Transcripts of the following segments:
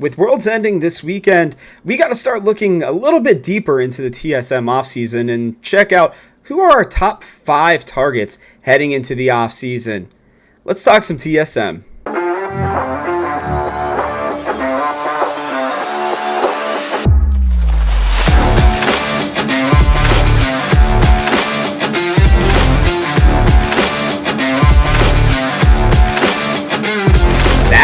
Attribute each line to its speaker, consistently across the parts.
Speaker 1: With Worlds ending this weekend, we got to start looking a little bit deeper into the TSM offseason and check out who are our top 5 targets heading into the offseason. Let's talk some TSM.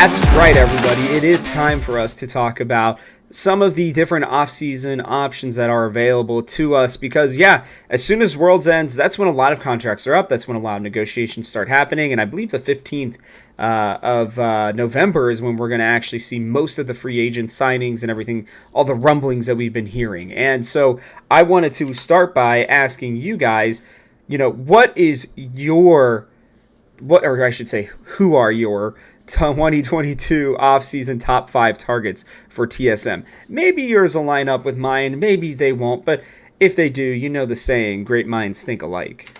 Speaker 1: That's right, everybody. It is time for us to talk about some of the different off-season options that are available to us because, as soon as Worlds ends, that's when a lot of contracts are up. That's when a lot of negotiations start happening. And I believe the 15th of November is when we're going to actually see most of the free agent signings and everything, all the rumblings that we've been hearing. And so I wanted to start by asking you guys, what is your, or I should say, who are your 2022 offseason top 5 targets for TSM. Maybe yours will line up with mine, maybe they won't, but if they do, you know the saying, great minds think alike.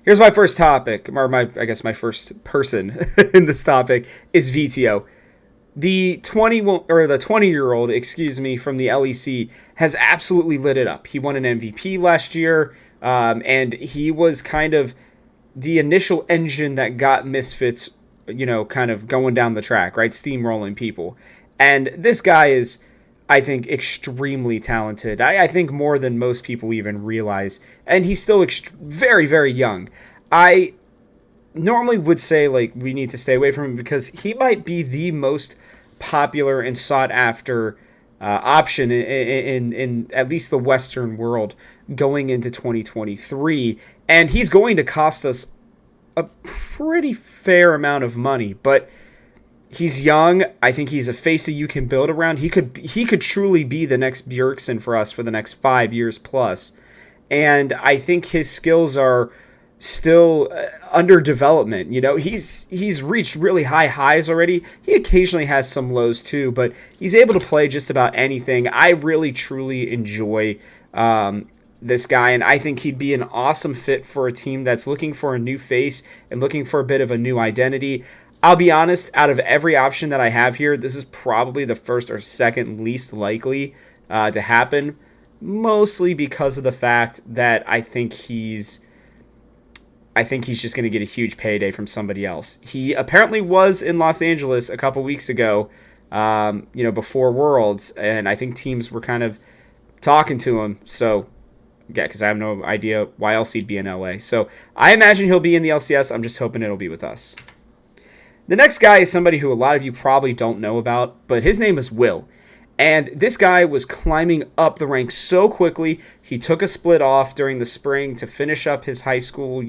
Speaker 1: Here's my first topic, or my first person in this topic is VTO. The 20-year-old, from the LEC has absolutely lit it up. He won an MVP last year, and he was kind of the initial engine that got Misfits kind of going down the track, right? Steamrolling people. And this guy is, I think, extremely talented. I think more than most people even realize. And he's still very, very young. I normally would say, we need to stay away from him because he might be the most popular and sought after option in at least the Western world going into 2023. And he's going to cost us a pretty fair amount of money, but he's young. I think he's a face that you can build around. He could truly be the next Bjergsen for us for the next 5 years plus. And I think his skills are still under development. He's reached really high highs already. He occasionally has some lows too, but he's able to play just about anything. I really truly enjoy this guy, and I think he'd be an awesome fit for a team that's looking for a new face and looking for a bit of a new identity. I'll be honest, out of every option that I have here, this is probably the first or second least likely to happen, mostly because of the fact that I think he's just going to get a huge payday from somebody else. He apparently was in Los Angeles a couple weeks ago, before Worlds, and I think teams were kind of talking to him, so because I have no idea why else he'd be in LA. So I imagine he'll be in the LCS. I'm just hoping it'll be with us. The next guy is somebody who a lot of you probably don't know about, but his name is Will. And this guy was climbing up the ranks so quickly. He took a split off during the spring to finish up his high schooling.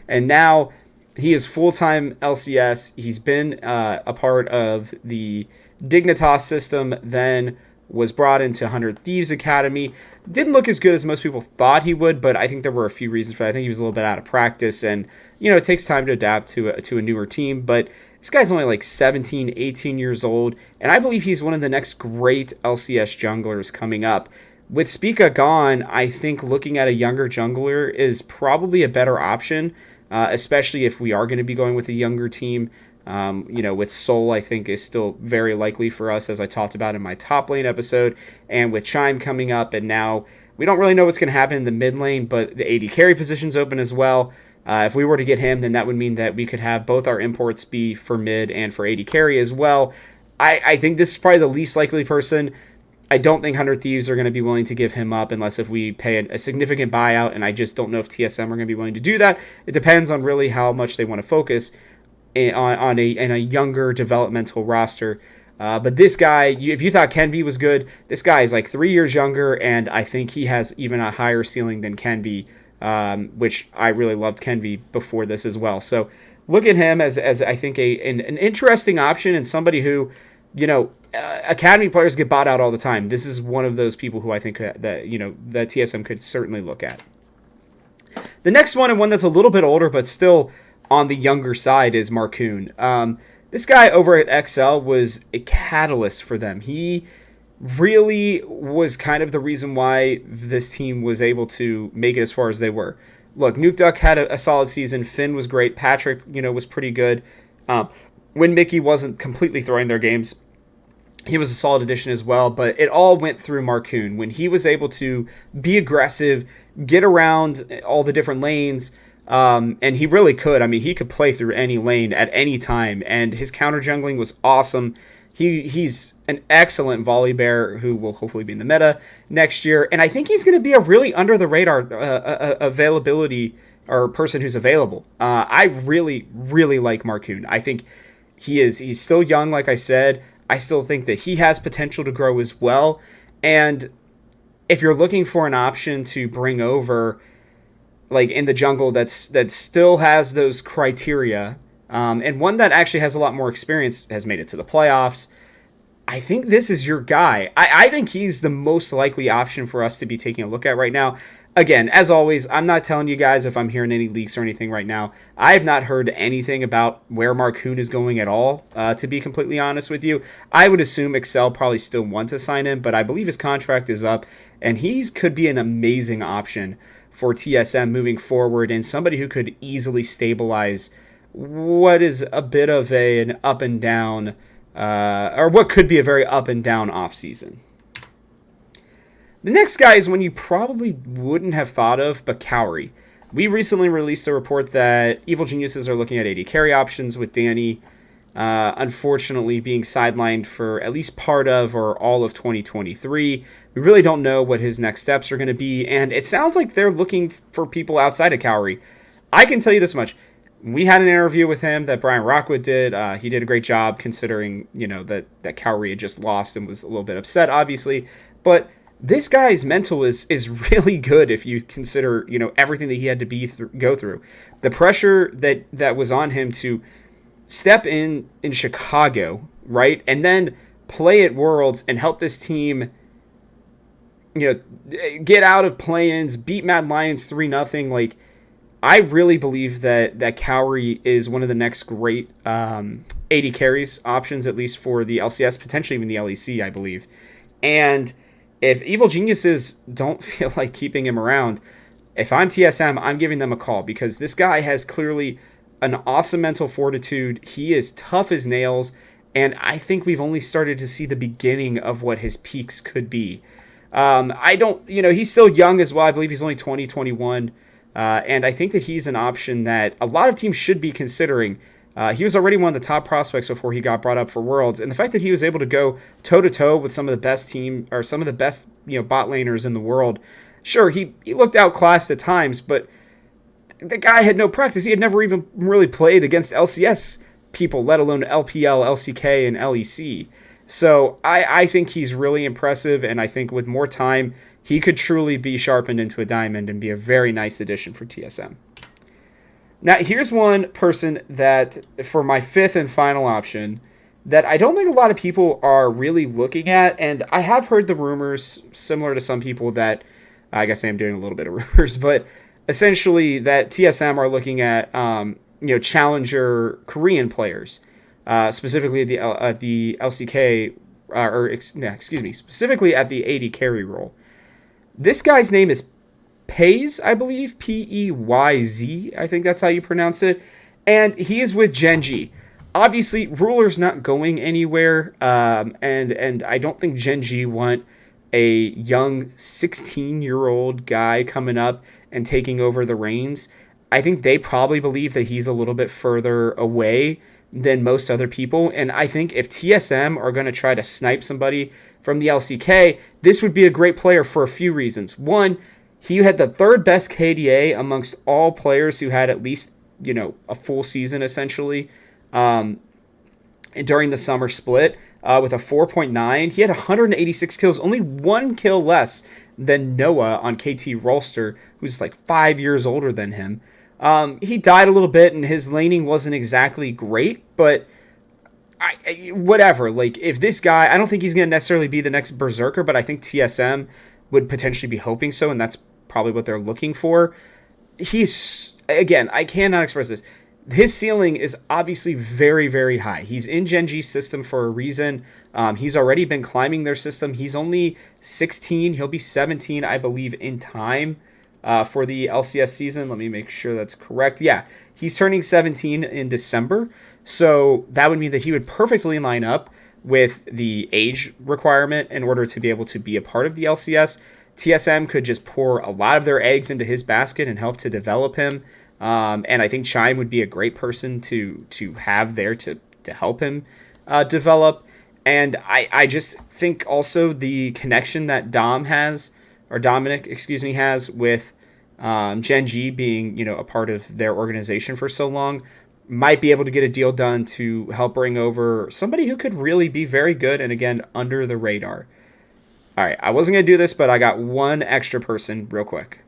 Speaker 1: And now he is full-time LCS. He's been a part of the Dignitas system, then was brought into 100 Thieves Academy. Didn't look as good as most people thought he would, but I think there were a few reasons for that. I think he was a little bit out of practice, and, it takes time to adapt to a newer team, but this guy's only 17, 18 years old, and I believe he's one of the next great LCS junglers coming up. With Spica gone, I think looking at a younger jungler is probably a better option, especially if we are going to be going with a younger team. With Soul, I think is still very likely for us, as I talked about in my top lane episode, and with Chime coming up, and now we don't really know what's going to happen in the mid lane, but the AD carry position's open as well. If we were to get him, then that would mean that we could have both our imports be for mid and for AD carry as well. I think this is probably the least likely person. I don't think 100 Thieves are going to be willing to give him up unless if we pay a significant buyout, and I just don't know if TSM are going to be willing to do that. It depends on really how much they want to focus on a younger developmental roster. But this guy, if you thought Kenvi was good, this guy is 3 years younger, and I think he has even a higher ceiling than Kenvi, which I really loved Kenvi before this as well. So look at him as I think an interesting option, and somebody who, academy players get bought out all the time. This is one of those people who I think that TSM could certainly look at. The next one, and one that's a little bit older but still on the younger side, is Marcoon. This guy over at XL was a catalyst for them. He really was kind of the reason why this team was able to make it as far as they were. Look, Nuke Duck had a solid season. Finn was great. Patrick, was pretty good. when Mickey wasn't completely throwing their games, he was a solid addition as well, but it all went through Marcoon. When he was able to be aggressive, get around all the different lanes, and he really could. I mean, he could play through any lane at any time, and his counter jungling was awesome. He's an excellent volley bear who will hopefully be in the meta next year, and I think he's going to be a really under the radar availability or person who's available. I really, really like Marcoon. I think he's still young, like I said. I still think that he has potential to grow as well. And if you're looking for an option to bring over, like in the jungle, that still has those criteria, and one that actually has a lot more experience, has made it to the playoffs, I think this is your guy. I think he's the most likely option for us to be taking a look at right now. Again, as always, I'm not telling you guys if I'm hearing any leaks or anything right now. I have not heard anything about where Marcoon is going at all, to be completely honest with you. I would assume Excel probably still want to sign him, but I believe his contract is up, and he could be an amazing option for TSM moving forward, and somebody who could easily stabilize what is a bit of an up and down, or what could be a very up and down offseason. The next guy is one you probably wouldn't have thought of, but Cowrie. We recently released a report that Evil Geniuses are looking at AD carry options, with Danny unfortunately being sidelined for at least part of or all of 2023. We really don't know what his next steps are going to be, and it sounds like they're looking for people outside of Cowrie. I can tell you this much. We had an interview with him that Brian Rockwood did. He did a great job, considering, that Cowrie had just lost and was a little bit upset, obviously. But this guy's mental is really good if you consider, everything that he had to go through. The pressure that was on him to step in Chicago, right? And then play at Worlds and help this team, get out of play-ins, beat Mad Lions 3-0. Like, I really believe that Cowrie is one of the next great AD carries options, at least for the LCS, potentially even the LEC, I believe. And if Evil Geniuses don't feel like keeping him around, if I'm TSM, I'm giving them a call, because this guy has clearly an awesome mental fortitude. He is tough as nails, and I think we've only started to see the beginning of what his peaks could be. He's still young as well. I believe he's only 20, 21. And I think that he's an option that a lot of teams should be considering. He was already one of the top prospects before he got brought up for Worlds, and the fact that he was able to go toe-to-toe with some of the best bot laners in the world. Sure, he looked outclassed at times, but the guy had no practice. He had never even really played against LCS people, let alone LPL, LCK, and LEC. So I think he's really impressive, and I think with more time, he could truly be sharpened into a diamond and be a very nice addition for TSM. Now, here's one person that, for my fifth and final option, that I don't think a lot of people are really looking at, and I have heard the rumors, similar to some people, that, I guess I am doing a little bit of rumors, but essentially that TSM are looking at, challenger Korean players, specifically at the LCK, specifically at the AD carry role. This guy's name is Peyz, I believe, Peyz, I think that's how you pronounce it, and he is with Gen.G. Obviously, Ruler's not going anywhere, and I don't think Gen.G want a young 16-year-old guy coming up and taking over the reins. I think they probably believe that he's a little bit further away than most other people, and I think if TSM are going to try to snipe somebody from the LCK, this would be a great player for a few reasons. One, he had the third best KDA amongst all players who had at least, a full season, essentially, during the summer split, with a 4.9. He had 186 kills, only one kill less than Noah on KT Rolster, who's like 5 years older than him. He died a little bit, and his laning wasn't exactly great, but whatever. Like, if this guy, I don't think he's going to necessarily be the next Berserker, but I think TSM would potentially be hoping so, and that's probably what they're looking for. He's, again, I cannot express this. His ceiling is obviously very, very high. He's in Gen.G's system for a reason. He's already been climbing their system. He's only 16. He'll be 17, I believe, in time for the LCS season. Let me make sure that's correct. Yeah, he's turning 17 in December. So that would mean that he would perfectly line up with the age requirement in order to be able to be a part of the LCS. TSM could just pour a lot of their eggs into his basket and help to develop him. And I think Chime would be a great person to have there to help him develop. And I just think also the connection that Dominic, excuse me, has with Gen G being, a part of their organization for so long, might be able to get a deal done to help bring over somebody who could really be very good and, again, under the radar. All right, I wasn't going to do this, but I got one extra person real quick.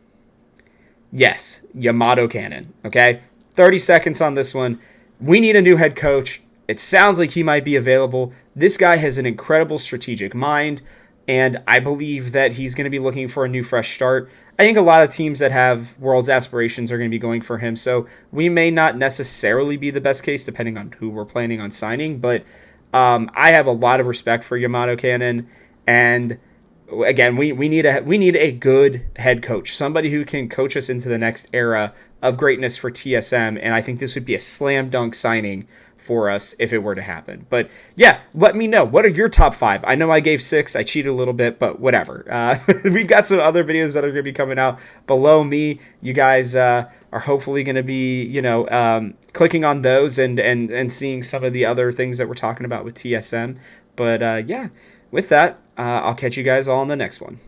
Speaker 1: Yes, Yamato Cannon, okay? 30 seconds on this one. We need a new head coach. It sounds like he might be available. This guy has an incredible strategic mind, and I believe that he's going to be looking for a new fresh start. I think a lot of teams that have Worlds aspirations are going to be going for him, so we may not necessarily be the best case depending on who we're planning on signing, but I have a lot of respect for Yamato Cannon, and again, we need a good head coach, somebody who can coach us into the next era of greatness for TSM, and I think this would be a slam dunk signing for us if it were to happen. But yeah, let me know. What are your top 5? I know I gave 6. I cheated a little bit, but whatever. We've got some other videos that are going to be coming out below me. You guys are hopefully going to be, clicking on those and seeing some of the other things that we're talking about with TSM. But yeah, with that, I'll catch you guys all in the next one.